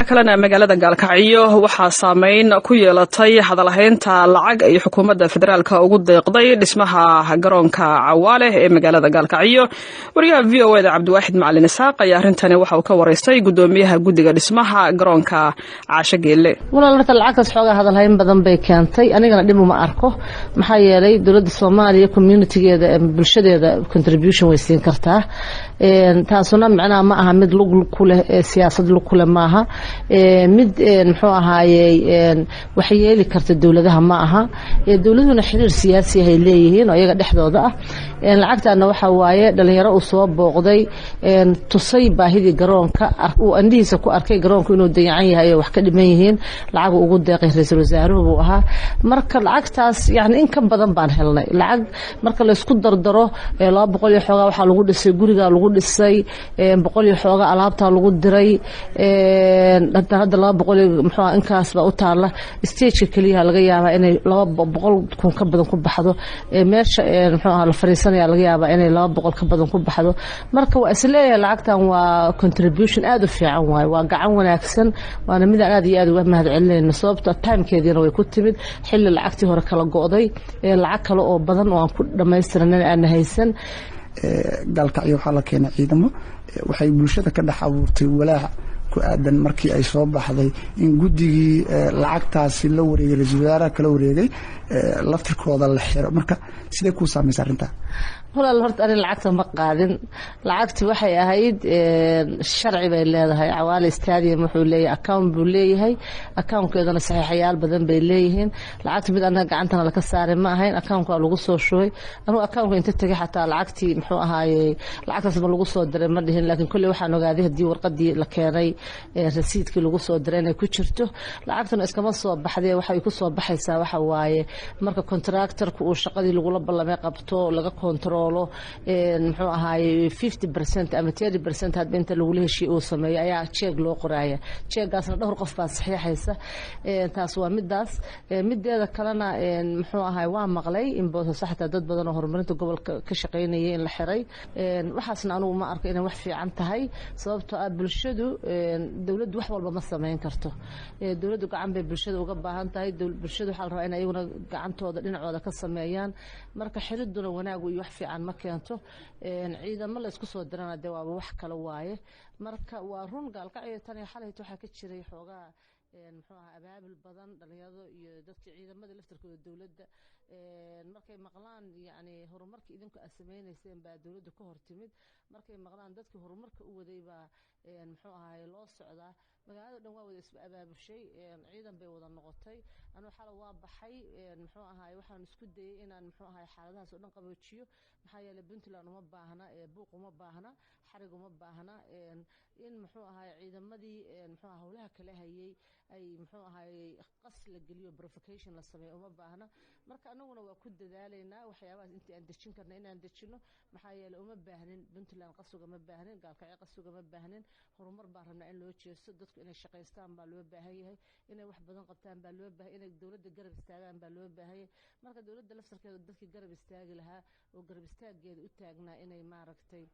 kalena magaalada gaalkacyo waxaa saameyn ku yeelatay hadalhaynta lacag ay xukuumadda federaalka ugu deeqday dhismaha garoonka cawaale ee magaalada gaalkacyo. wariyaha v o eda cabdiwaaxid macalin isaaq ayaa arrintani waxa uu ka waraystay gudoomiyaha guddiga dhismaha garoonka caasho geelle. walaal horta lacagtaas xoogaa hadalhayn badan bay keentay, anigana dhib uma arko. maxaa yeelay dowladda Soomaaliya communitygeeda bulshadeeda contribution way siin kartaa, taasuna macnaha ma aha mid lug ku leh siyaasad lug ku leh maaha, mid muxuu ahaayey wax yeeli karta dowladaha ma aha. dowladuhuna xiriir siyaasi ah ay leeyihiin oo iyaga dhexdooda ah. lacagtaana waxa waaye dhalinyaro uu soo booqday, tusay baahidii garoonka, uu andhihiisa ku arkay garoonku inuu dayacan yahay oo wax ka dhiman yihiin, lacag ugu deeqay ra'iisul wasaaruhu buu ahaa. marka lacagtaas yani in ka badan baan helnay. lacag marka la isku dardaro 200 iyo xoogaa waxa lagu dhisay guriga lagu dhisay, 100 iyo xoogaa alaabta lagu diray, hadda 200 muxuu inkaas ba u taala. stage kaliya laga yaabaa inay 200 kun ka badan ku baxdo, meesha muxuu la fariisanaya laga yaabaa inay 200 ka badan ku baxdo. marka waa isleeyahay lacagtan waa contribution aad u fiican waay, waa gacan wanaagsan, waana mid aad iyo aad uga mahadcelinayno sababtoo timekeedina way ku timid xilli lacagtii hore kala go'day, lacag kale oo badan oo aan ku dhamaystiranay aan haysan. gaalkacyo waxaa la keenay ciidamo, waxay bulshada ka dhex abuurtay walaac ku aadan markii ay soo baxday in guddigii lacagtaasi la wareegay ra'iisul wasaaraha kala wareegay laftirkooda la xiro. marka sidee ku saameysay arrintaa? walaal horta arin lacagta ma qaadin. lacagti waxay ahayd sharci bay leedahay. cawaale stadium wuxuu leeyahay account buu leeyahay, accountkeedana saxiixayaal badan bay leeyihiin. lacagta mid anaga gacantana la ka saaray ma ahayn, account waa lagu soo shubay. anigu account inta tagay xataa lacagtii muxuu ahaayay lacagtaas ma lagu soo diray ma dhihin, laakiin kulli waxaan ogaaday hadii warqadii la keenay rasiidkii lagu soo diray inay ku jirto. lacagtuna iskama soo baxday, waxay ku soo baxaysaa waxa waaye marka contractorku uu shaqadii lagu la ballamay qabto laga control muxuu ahaayay 50% ama 30% hadba inta lagu heshiiyay uu sameeyo ayaa check loo qoraya. checkgaasna dhowr qof baa saxiixaysa. taas waa midaas. mideeda kalena muxuu ahaay waa maqlay in boos saxta dad badan oo horumarinta gobolka ka shaqeynayay in la xiray. waxaasna anigu ma arko inay wax fiican tahay sababtoo ah bulshadu dawladdu wax walba ma sameyn karto. dawladdu gacan bay bulshada uga baahan tahay. bulshadu waxa la rabaa in ayaguna gacantooda dhinacooda ka sameeyaan. marka xiriduna wanaag iyo wax fiican ma keento. ciidamo la isku soo dirana de waa wax kale waaye. marka waa run gaalkacyo tan xalayto waxa ka jiray xoogaa muxuu ahaa abaabul badan dhalinyarada iyo dadka ciidamada laftirkooda dawladda markay maqlaan yani horumarka idinku sameeynayeen baa dawladda ka hortimid. markay maqlaan dadka horumarka u waday baa muxuu ahaa loo socdaa. magaalada dhan waa wada isba abaabushay, ciidan bay wada noqotay. anoo xal waa baxay muxuu ahaa waxaan isku dayay inaan muxuu ahaa xaaladahaas oo dhan qaboojiyo. maxaa yeelay Puntland uma baahna buuq uma baahna xarig uma baahna in muxuu ahaa ciidamadii muxuu ahaa howlaha kala hayay ay muxuu ahaa qas la geliyo provocation la sameeyo uma baahna. marka anaguna waa ku dadaalaynaa waxyaabahaas intii aan dejin karna inaan dejino. maxaa yeelay uma baahnin Puntland qasuga ma baahnin, gaalkacyo qasuga ma baahnin. horumar baan rabnaa in loo jeesto, dadku inay shaqaystaan baa loo baahan yahay, inay wax badan qabtaan baa loo baahan yahay, inay dawladda garab istaagaan baa loo baahan yahay. marka dawladda laftarkeeda dadkii garab istaagi lahaa oo garab istaageeda u taagnaa inay maaragtay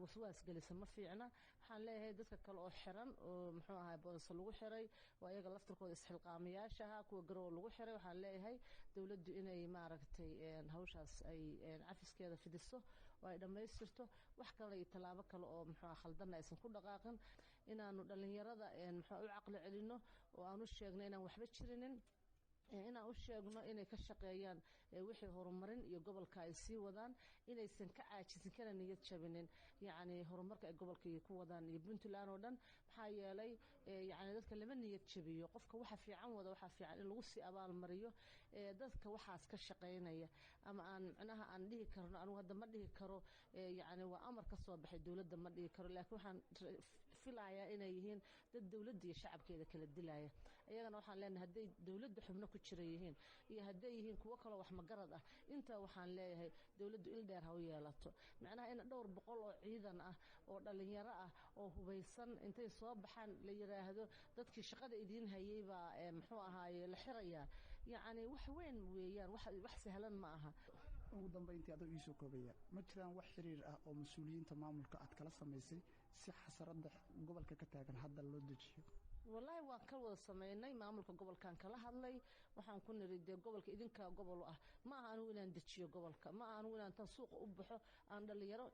waswaas geliso ma fiicna. waxaan leeyahay dadka kale oo xiran oo muxuu ahaa boos lagu xiray oo ayaga laftarkooda isxilqaamiyaasha ah kuwa garow lagu xiray, waxaan leeyahay dawladdu inay maaragtay hawshaas ay cafiskeeda fidiso oo ay dhamaystirto. wax kale iyo talaabo kale oo muxuu khaldan aysan ku dhaqaaqin. inaanu dhalinyarada muxuu u caqli celino oo aanu sheegno inaan waxba jirinin, inaan u sheegno inay ka shaqeeyaan wixii horumarin iyo gobolka ay sii wadaan, inaysan ka caajisin kana niyad jabinin yani horumarka ay gobolka ku wadaan iyo Puntland oo dhan. maxaa yeelay yani dadka lama niyad jabiyo, qofka waxa fiican wada waxa fiican in lagu sii abaal mariyo. dadka waxaas ka shaqeynaya ama aan macnaha aan dhihi karno anigu hadda ma dhihi karo yani waa amar ka soo baxay dawladda ma dhihi karo, laakiin waxaan filayaa inay yihiin dad dawladda iyo shacabkeeda kala dilaya. iyagana waxaan leenahay hadday dawladda xubno ku jira yihiin iyo hadday yihiin kuwo kale wax magarad ah inta waxaan leeyahay dawladdu il dheer ha u yeelato. macnaha in dhowr boqol oo ciidan ah oo dhalinyaro ah oo hubeysan intay soo baxaan la yiraahdo dadkii shaqada idin hayay baa muxuu ahaayay la xirayaa, yani wax weyn weeyaan, wax sahlan ma aha. ugu dambeyntii adoo ii soo koobaya ma jiraan wax xiriir ah oo mas'uuliyiinta maamulka aad kala samaysay si xasarada gobolka ka taagan hadda loo dejiyo? wallahi waan ka wada sameynay maamulka gobolkan kala hadlay waxaan ku niriday gobolka idinka gobol ah ma aha anigu inaan dejiyo gobolka ma aha anigu inaan tan suuq u baxo aan dhalinyaro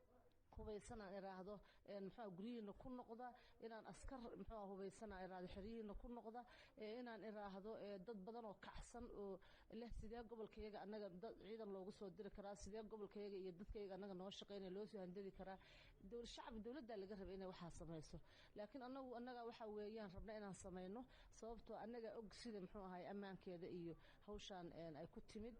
hubaysanaan iraahdo muxuu guriyiina ku noqda inaan askar muxuu hubaysanaan iraahdo xiriyiina ku noqda inaan iraahdo dad badan oo kacsan oo leh sidee gobolkayga anaga ciidan loogu soo diri karaa sidee gobolkayga iyo dadkayga anaga noo shaqeynay loo soo handadi karaa dawladda laga rabay inay waxa sameeyso laakiin anaga waxa weeyaan rabna inaan sameeyno sababtoo anaga og sida muxuu ahay amaankeeda iyo hawshan ay ku timid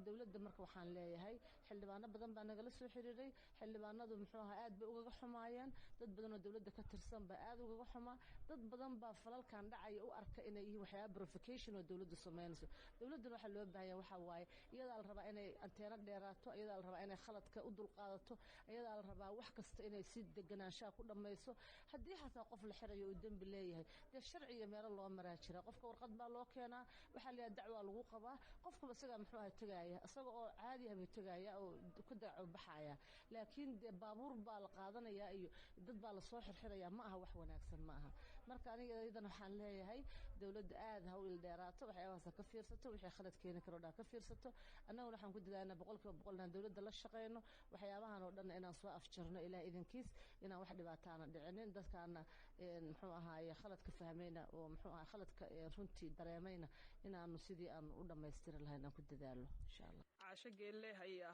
dawladda marka waxaan leeyahay xildhibaano badan baa naga la soo xiriiray xildhibaanadu muxuu ahaa aad bay uga xumaayeen dad badan oo dawladda ka tirsan ba aad uga xumaa dad badan baa falalkan dhacay u arka inay yihiin waxyaabo provocation oo dawladdu sameynayso dawladdu waxa loo baahan yahay waxa waaye iyada la rabaa inay anteena dheeraato iyada la rabaa inay khaladka u dulqaadato iyada la rabaa wax kasta inay si deganaanshaha ku dhamayso hadii xataa qof la xirayo oo dambi leeyahay sharciga meel loo maraa jira qofka warqad baa loo keenaa waxa la dacwo lagu qabaa qofka isaga muxuu ahaa tagaya isaga oo caadi ah tagaya oo ku daaco baxaya laakiin baabuur baa la qaadanaya iyo dad baa la soo xirxiraya ma aha wax wanaagsan ma aha marka aniga idan waxaan leeyahay dawladda aad ha u ildheeraato waxyaabahaas ka fiirsato wixii khalad keeni karo dhaa ka fiirsato annaguna waxaan ku dadaalnaa 100% dawladda la shaqeyno waxyaabahan oo dhan inaan soo afjarno ilaa idinkiis inaan wax dhibaataana dhicinin dadkaana muxuu ahaay khaladka fahmayna oo muxuu ahaay khaladka runtii dareemayna inaanu sidii aan u dhameystiri lahayn aan ku dadaalo insha Allah caasho geelle hayaa